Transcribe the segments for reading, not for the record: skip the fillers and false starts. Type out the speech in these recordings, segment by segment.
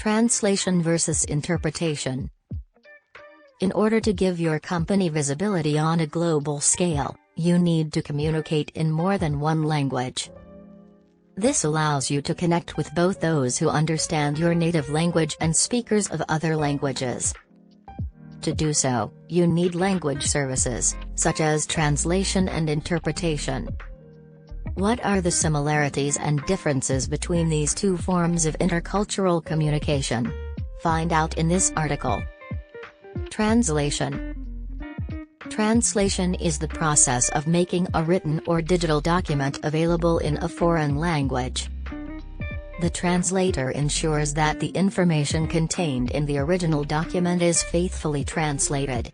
Translation versus interpretation. In order to give your company visibility on a global scale, you need to communicate in more than one language. This allows you to connect with both those who understand your native language and speakers of other languages. To do so, you need language services, such as translation and interpretation. What are the similarities and differences between these two forms of intercultural communication? Find out in this article. Translation. Translation is the process of making a written or digital document available in a foreign language. The translator ensures that the information contained in the original document is faithfully translated.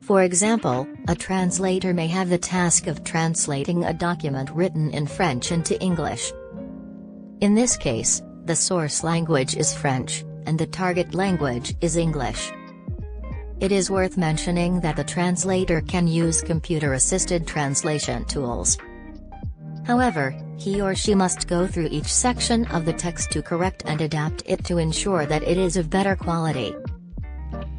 For example, a translator may have the task of translating a document written in French into English. In this case, the source language is French, and the target language is English. It is worth mentioning that the translator can use computer-assisted translation tools. However, he or she must go through each section of the text to correct and adapt it to ensure that it is of better quality.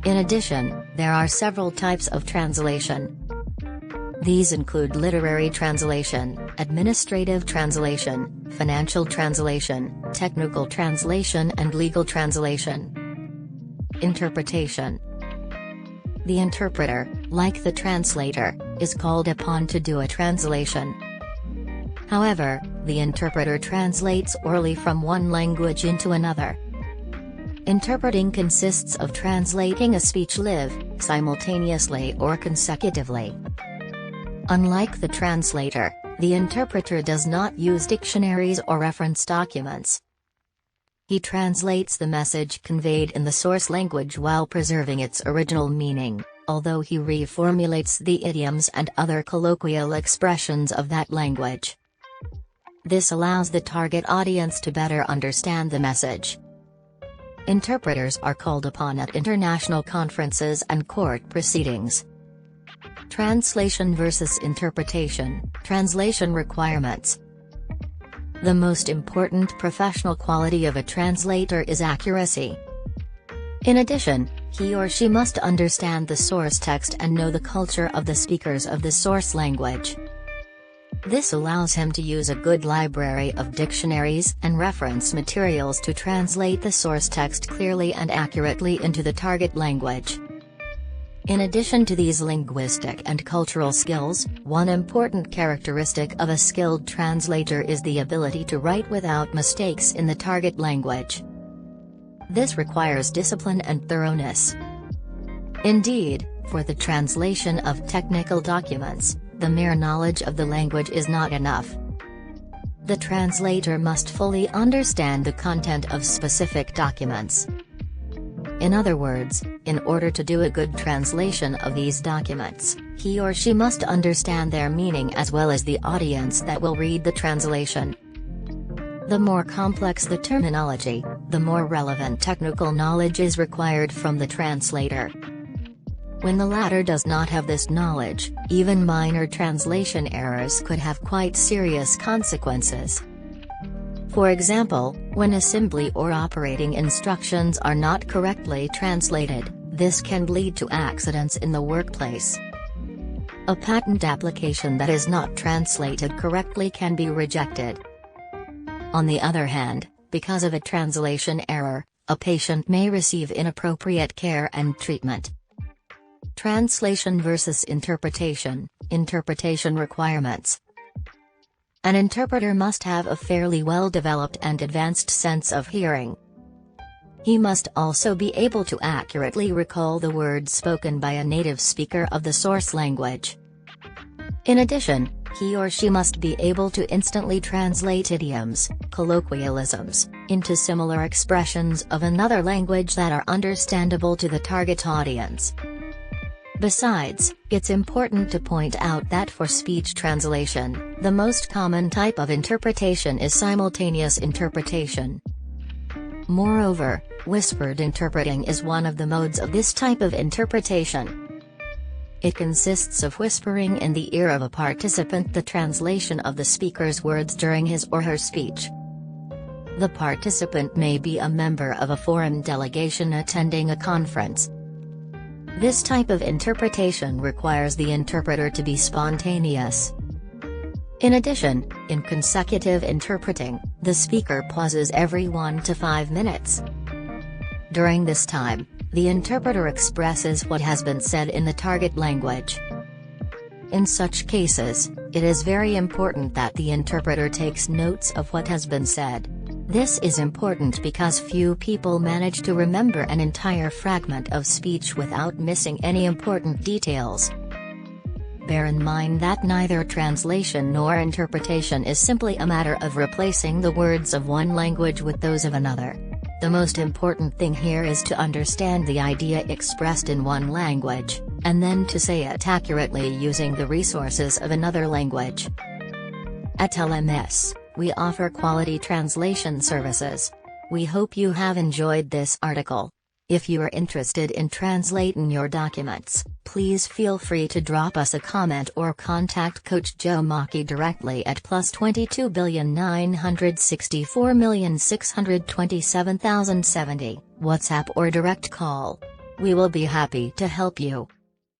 In addition, there are several types of translation. These include literary translation, administrative translation, financial translation, technical translation and legal translation. Interpretation. The interpreter, like the translator, is called upon to do a translation. However, the interpreter translates orally from one language into another. Interpreting consists of translating a speech live, simultaneously or consecutively. Unlike the translator, the interpreter does not use dictionaries or reference documents. He translates the message conveyed in the source language while preserving its original meaning, although he reformulates the idioms and other colloquial expressions of that language. This allows the target audience to better understand the message. Interpreters are called upon at international conferences and court proceedings. Translation versus interpretation. Translation requirements. The most important professional quality of a translator is accuracy. In addition, he or she must understand the source text and know the culture of the speakers of the source language. This allows him to use a good library of dictionaries and reference materials to translate the source text clearly and accurately into the target language. In addition to these linguistic and cultural skills, one important characteristic of a skilled translator is the ability to write without mistakes in the target language. This requires discipline and thoroughness. Indeed, for the translation of technical documents, the mere knowledge of the language is not enough. The translator must fully understand the content of specific documents. In other words, in order to do a good translation of these documents, he or she must understand their meaning as well as the audience that will read the translation. The more complex the terminology, the more relevant technical knowledge is required from the translator. When the latter does not have this knowledge, even minor translation errors could have quite serious consequences. For example, when assembly or operating instructions are not correctly translated, this can lead to accidents in the workplace. A patent application that is not translated correctly can be rejected. On the other hand, because of a translation error, a patient may receive inappropriate care and treatment. Translation versus interpretation. Interpretation requirements. An interpreter must have a fairly well-developed and advanced sense of hearing. He must also be able to accurately recall the words spoken by a native speaker of the source language. In addition, he or she must be able to instantly translate idioms, colloquialisms, into similar expressions of another language that are understandable to the target audience. Besides, it's important to point out that for speech translation, the most common type of interpretation is simultaneous interpretation. Moreover, whispered interpreting is one of the modes of this type of interpretation. It consists of whispering in the ear of a participant the translation of the speaker's words during his or her speech. The participant may be a member of a foreign delegation attending a conference. This type of interpretation requires the interpreter to be spontaneous. In addition, in consecutive interpreting, the speaker pauses every 1 to 5 minutes. During this time, the interpreter expresses what has been said in the target language. In such cases, it is very important that the interpreter takes notes of what has been said. This is important because few people manage to remember an entire fragment of speech without missing any important details. Bear in mind that neither translation nor interpretation is simply a matter of replacing the words of one language with those of another. The most important thing here is to understand the idea expressed in one language, and then to say it accurately using the resources of another language. At LMS, we offer quality translation services. We hope you have enjoyed this article. If you are interested in translating your documents, please feel free to drop us a comment or contact Coach Joe Maki directly at +22 964 627 070, WhatsApp or direct call. We will be happy to help you.